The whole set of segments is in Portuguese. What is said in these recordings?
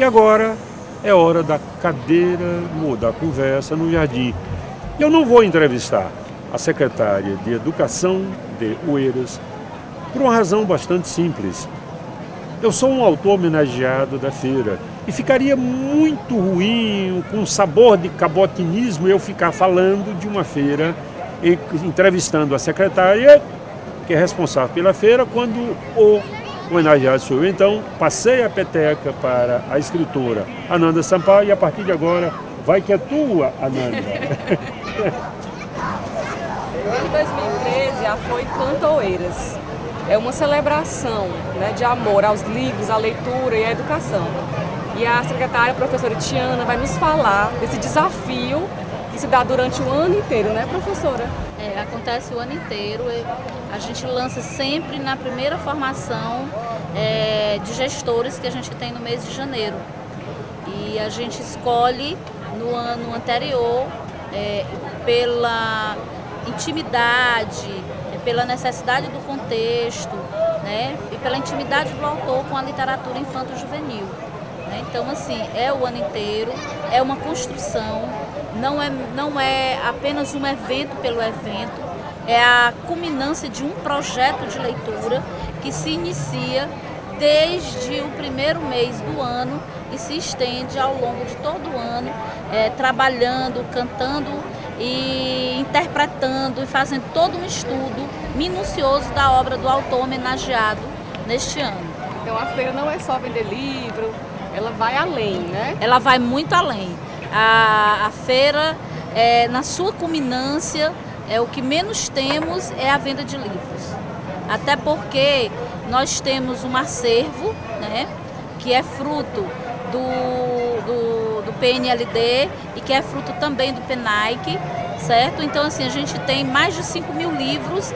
E agora é hora da cadeira ou da conversa no jardim. Eu não vou entrevistar a secretária de Educação de Oeiras por uma razão bastante simples. Eu sou um autor homenageado da feira e ficaria muito ruim, com sabor de cabotinismo, eu ficar falando de uma feira, entrevistando a secretária, que é responsável pela feira, quando o homenageado sou eu. Então, passei a peteca para a escritora Ananda Sampaio e a partir de agora vai que é tua, Ananda. O ano 2013 a Foi Canta Oeiras. É uma celebração, né, de amor aos livros, à leitura e à educação. E a secretária, a professora Tiana, vai nos falar desse desafio que se dá durante o ano inteiro, né, professora? Acontece o ano inteiro. A gente lança sempre na primeira formação de gestores que a gente tem no mês de janeiro. E a gente escolhe no ano anterior pela intimidade, pela necessidade do contexto, né, e pela intimidade do autor com a literatura infanto-juvenil. Né? Então, assim, é o ano inteiro, é uma construção, não é apenas um evento pelo evento, é a culminância de um projeto de leitura que se inicia desde o primeiro mês do ano e se estende ao longo de todo o ano, trabalhando, cantando e interpretando e fazendo todo um estudo minucioso da obra do autor homenageado neste ano. Então a feira não é só vender livro, ela vai além, né? Ela vai muito além. A feira, na sua culminância, o que menos temos é a venda de livros. Até porque nós temos um acervo, né, que é fruto do PNLD e que é fruto também do PENAIC, certo? Então, assim, a gente tem mais de 5.000 livros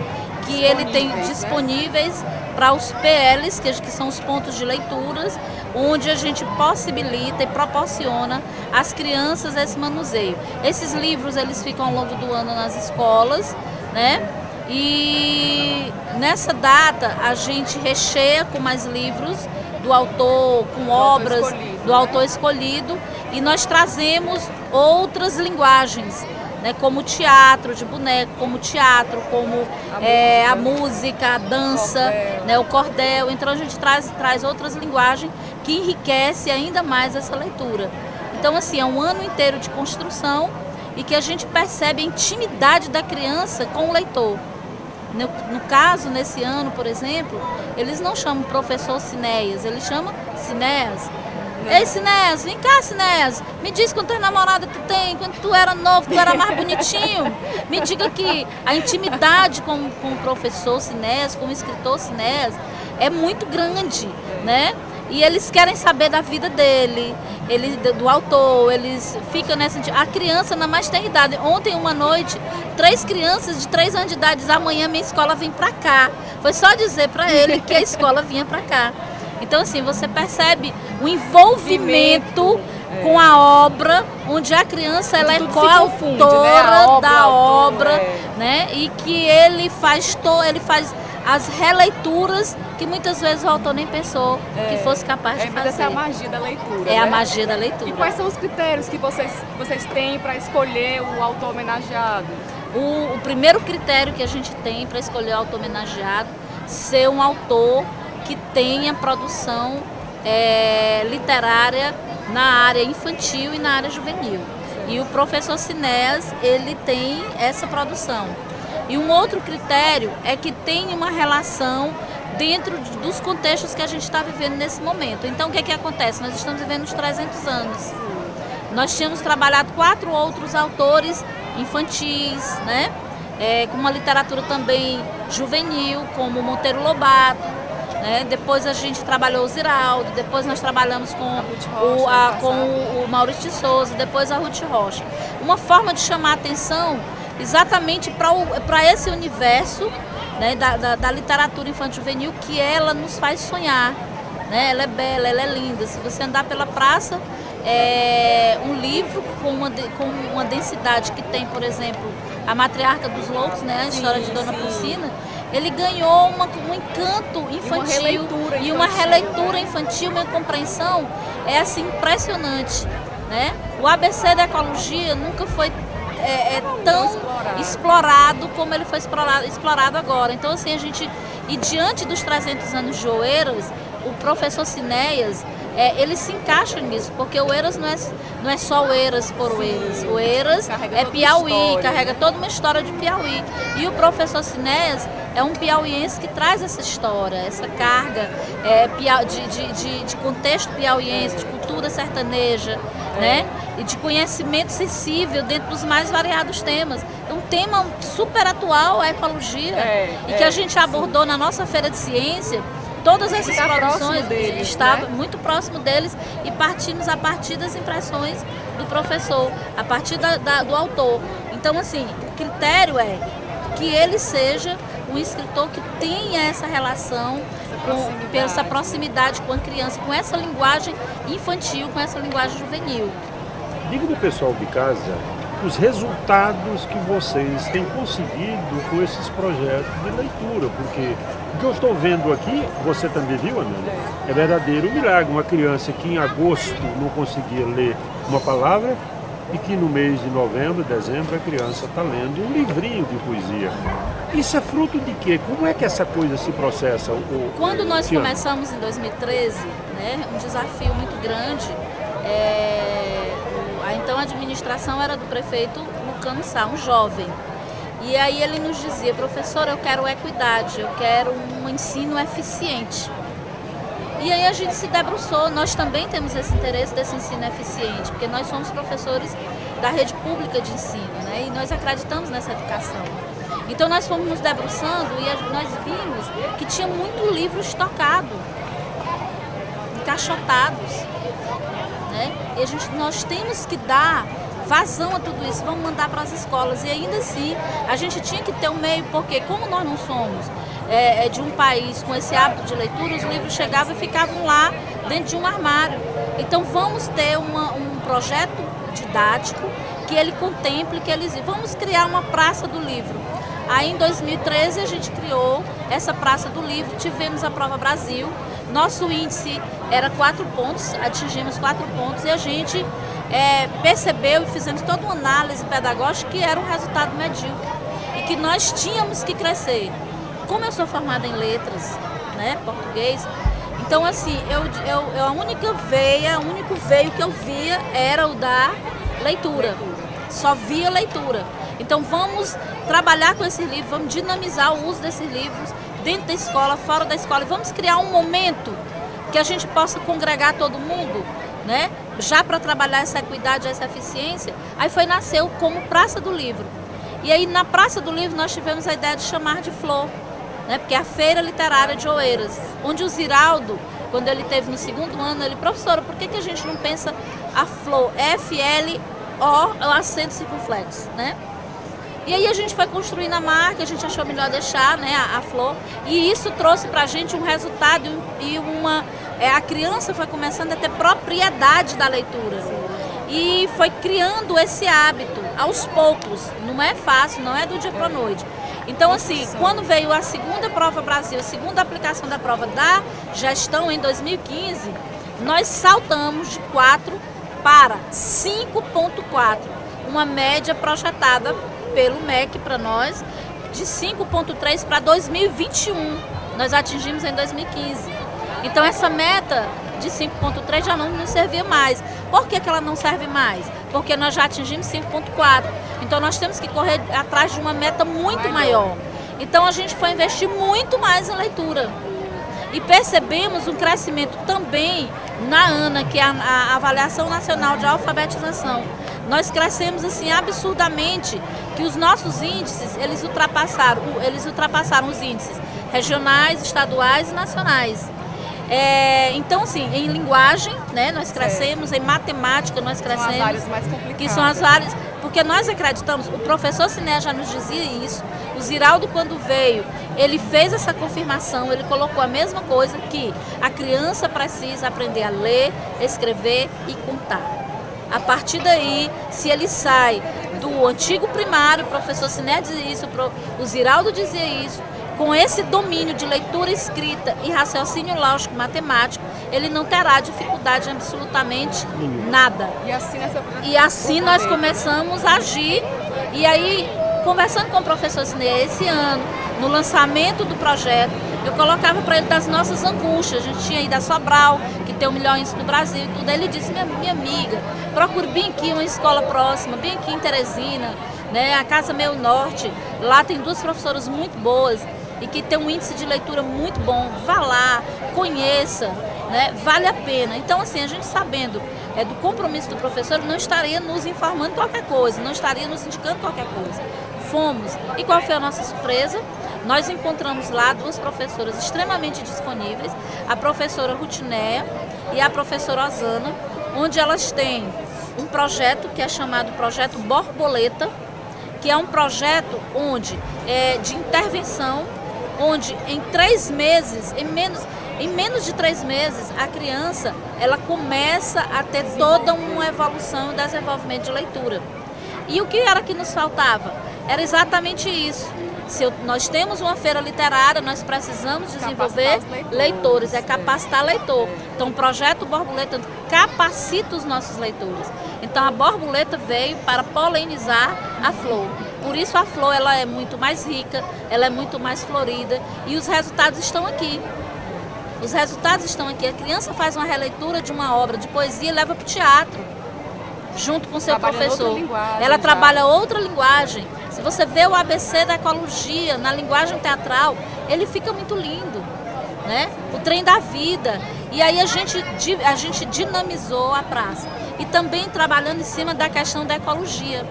que ele tem disponíveis, né, para os PLs, que são os pontos de leituras, onde a gente possibilita e proporciona às crianças esse manuseio. Esses livros, eles ficam ao longo do ano nas escolas, né? E nessa data a gente recheia com mais livros do autor, com obras do autor escolhido, e nós trazemos outras linguagens, né, como teatro de boneco, como teatro, como a música, a dança, né, o cordel. Então a gente traz outras linguagens que enriquece ainda mais essa leitura. Então, assim, é um ano inteiro de construção e que a gente percebe a intimidade da criança com o leitor. No caso, nesse ano, por exemplo, eles não chamam professor Cinéas, eles chamam Cinéas. Ei, Cinéas, vem cá, Cinéas, me diz quantas namoradas tu tem, quando tu era novo, tu era mais bonitinho. Me diga que a intimidade com o professor Cinéas, com o escritor Cinéas, é muito grande, né? E eles querem saber da vida dele, do autor, eles ficam nessa... A criança ainda mais tem idade. Ontem, uma noite, 3 crianças de 3 anos de idade dizem: amanhã minha escola vem pra cá. Foi só dizer pra ele que a escola vinha pra cá. Então, assim, você percebe o envolvimento com a obra, onde a criança ela é coautora, né, da obra, né? E que ele faz as releituras que muitas vezes o autor nem pensou que fosse capaz de fazer. Essa é a magia da leitura. É, né? A magia da leitura. E quais são os critérios que vocês têm para escolher o autor homenageado? O primeiro critério que a gente tem para escolher o autor homenageado é ser um autor que tenha produção literária na área infantil e na área juvenil. E o professor Cinéas, ele tem essa produção. E um outro critério é que tenha uma relação dentro dos contextos que a gente está vivendo nesse momento. Então, o que acontece? Nós estamos vivendo os 300 anos. Nós tínhamos trabalhado 4 outros autores infantis, né? Com uma literatura também juvenil, como Monteiro Lobato, né? Depois a gente trabalhou o Ziraldo, depois nós trabalhamos com o Maurício de Souza, depois a Ruth Rocha. Uma forma de chamar a atenção exatamente para esse universo, né, da literatura infanto-juvenil, que ela nos faz sonhar, né? Ela é bela, ela é linda. Se você andar pela praça, um livro com uma densidade que tem, por exemplo, A Matriarca dos Loucos, né, a história de Dona Pulcina, ele ganhou um encanto infantil, uma releitura infantil, uma compreensão é assim impressionante, né? O ABC da ecologia nunca foi tão explorado como ele foi explorado agora. Então assim, e diante dos 300 anos de Oeiras, o professor Cinéas, ele se encaixa nisso, porque Oeiras não é só Oeiras por Oeiras. Oeiras é Piauí, carrega toda uma história de Piauí. E o professor Cinéas é um piauiense que traz essa história, essa carga de contexto piauiense, de cultura sertaneja, né? E de conhecimento sensível dentro dos mais variados temas. Um tema super atual, a ecologia, e que a gente abordou na nossa Feira de Ciência. Todas essas produções estavam muito próximo deles e partimos a partir das impressões do professor, a partir do autor. Então, assim, o critério é que ele seja um escritor que tenha essa relação, essa proximidade com a criança, com essa linguagem infantil, com essa linguagem juvenil. Diga do pessoal de casa os resultados que vocês têm conseguido com esses projetos de leitura, porque o que eu estou vendo aqui, você também viu, Amélia? É verdadeiro milagre. Uma criança que em agosto não conseguia ler uma palavra e que no mês de novembro, dezembro, a criança está lendo um livrinho de poesia. Isso é fruto de quê? Como é que essa coisa se processa? Quando nós começamos em 2013, né, um desafio muito grande, então a administração era do prefeito Lucano Sá, um jovem. E aí ele nos dizia: professor, eu quero equidade, eu quero um ensino eficiente. E aí a gente se debruçou, nós também temos esse interesse desse ensino eficiente, porque nós somos professores da rede pública de ensino, né? E nós acreditamos nessa educação. Então nós fomos nos debruçando e nós vimos que tinha muito livro estocado, encaixotados, né? E nós temos que dar vazão a tudo isso, vamos mandar para as escolas. E ainda assim, a gente tinha que ter um meio, porque como nós não somos de um país com esse hábito de leitura, os livros chegavam e ficavam lá dentro de um armário. Então vamos ter um projeto didático que ele contemple, vamos criar uma praça do livro. Aí em 2013 a gente criou essa praça do livro, tivemos a Prova Brasil, nosso índice era 4 pontos, atingimos 4 pontos e a gente percebeu e fizemos toda uma análise pedagógica que era um resultado medíocre e que nós tínhamos que crescer. Como eu sou formada em letras, né, português, então assim, a única veia, o único veio que eu via era o da leitura, só via leitura. Então vamos trabalhar com esses livros, vamos dinamizar o uso desses livros dentro da escola, fora da escola, e vamos criar um momento que a gente possa congregar todo mundo, né, já para trabalhar essa equidade, essa eficiência. Aí nasceu como Praça do Livro. E aí na Praça do Livro nós tivemos a ideia de chamar de Flor, né, porque é a Feira Literária de Oeiras, onde o Ziraldo, quando ele esteve no 2º ano, ele: professora, por que a gente não pensa a Flor, F-L-O, o acento circunflexo, né? E aí a gente foi construindo a marca, a gente achou melhor deixar, né, a Flor, e isso trouxe pra gente um resultado e a criança foi começando a ter propriedade da leitura. E foi criando esse hábito aos poucos, não é fácil, não é do dia para a noite. Então assim, quando veio a segunda Prova Brasil, a segunda aplicação da prova da gestão em 2015, nós saltamos de 4 para 5,4, uma média projetada pelo MEC para nós de 5,3 para 2021, nós atingimos em 2015. Então essa meta de 5,3 já não nos servia mais. Por que ela não serve mais? Porque nós já atingimos 5,4. Então nós temos que correr atrás de uma meta muito maior. Então a gente foi investir muito mais em leitura. E percebemos um crescimento também na ANA, que é a Avaliação Nacional de Alfabetização. Nós crescemos assim absurdamente, que os nossos índices, eles ultrapassaram os índices regionais, estaduais e nacionais. Então, assim, em linguagem, né, nós crescemos, em matemática nós crescemos. São as áreas mais complicadas. Que são as áreas, porque nós acreditamos, o professor Cinéas já nos dizia isso, o Ziraldo quando veio, ele fez essa confirmação, ele colocou a mesma coisa, que a criança precisa aprender a ler, escrever e contar. A partir daí, se ele sai do antigo primário, o professor Cinéas dizia isso, o Ziraldo dizia isso, com esse domínio de leitura, escrita e raciocínio lógico matemático, ele não terá dificuldade em absolutamente nada. E assim nós começamos a agir. E aí, conversando com o professor Sinê esse ano, no lançamento do projeto, eu colocava para ele das nossas angústias. A gente tinha ido a Sobral, que tem o melhor índice do Brasil e tudo. Aí ele disse, minha amiga, procure bem aqui uma escola próxima, bem aqui em Teresina, né, a Casa Meio Norte. Lá tem 2 professoras muito boas e que tem um índice de leitura muito bom. Vá lá, conheça, né, vale a pena. Então, assim, a gente sabendo do compromisso do professor, não estaria nos informando qualquer coisa, não estaria nos indicando qualquer coisa. Fomos. E qual foi a nossa surpresa? Nós encontramos lá 2 professoras extremamente disponíveis, a professora Rutinéia e a professora Osana, onde elas têm um projeto que é chamado Projeto Borboleta, que é um projeto onde de intervenção, onde em 3 meses, em menos de 3 meses, a criança ela começa a ter toda uma evolução e desenvolvimento de leitura. E o que era que nos faltava? Era exatamente isso. Se nós temos uma feira literária, nós precisamos desenvolver leitores, é capacitar leitor. Então o projeto Borboleta capacita os nossos leitores. Então a borboleta veio para polinizar a flor. Por isso a flor ela é muito mais rica, ela é muito mais florida e os resultados estão aqui. Os resultados estão aqui. A criança faz uma releitura de uma obra de poesia e leva para o teatro, junto com seu professor. Ela trabalha outra linguagem. Se você vê o ABC da ecologia na linguagem teatral, ele fica muito lindo, né? O trem da vida. E aí a gente dinamizou a praça. E também trabalhando em cima da questão da ecologia.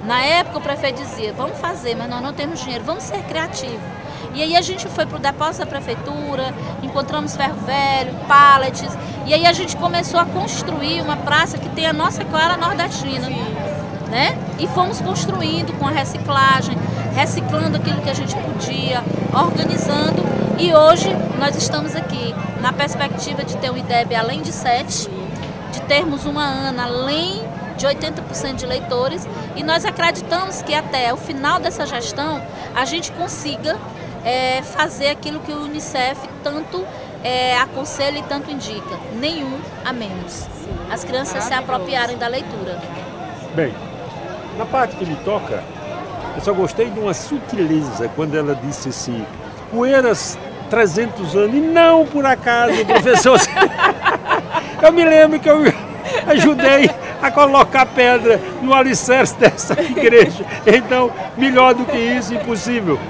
Na época o prefeito dizia, vamos fazer, mas nós não temos dinheiro, vamos ser criativos. E aí a gente foi para o depósito da prefeitura, encontramos ferro velho, pallets, e aí a gente começou a construir uma praça que tem a nossa cara nordestina, né? E fomos construindo com a reciclagem, reciclando aquilo que a gente podia, organizando, e hoje nós estamos aqui na perspectiva de ter um IDEB além de 7, de termos uma ANA além de 80% de leitores, e nós acreditamos que até o final dessa gestão a gente consiga fazer aquilo que o Unicef tanto aconselha e tanto indica, nenhum a menos. As crianças se apropriarem da leitura. Bem, na parte que me toca, eu só gostei de uma sutileza quando ela disse assim, Poeiras 300 anos, e não por acaso, professor. Eu me lembro que eu ajudei a colocar pedra no alicerce dessa igreja. Então, melhor do que isso, impossível.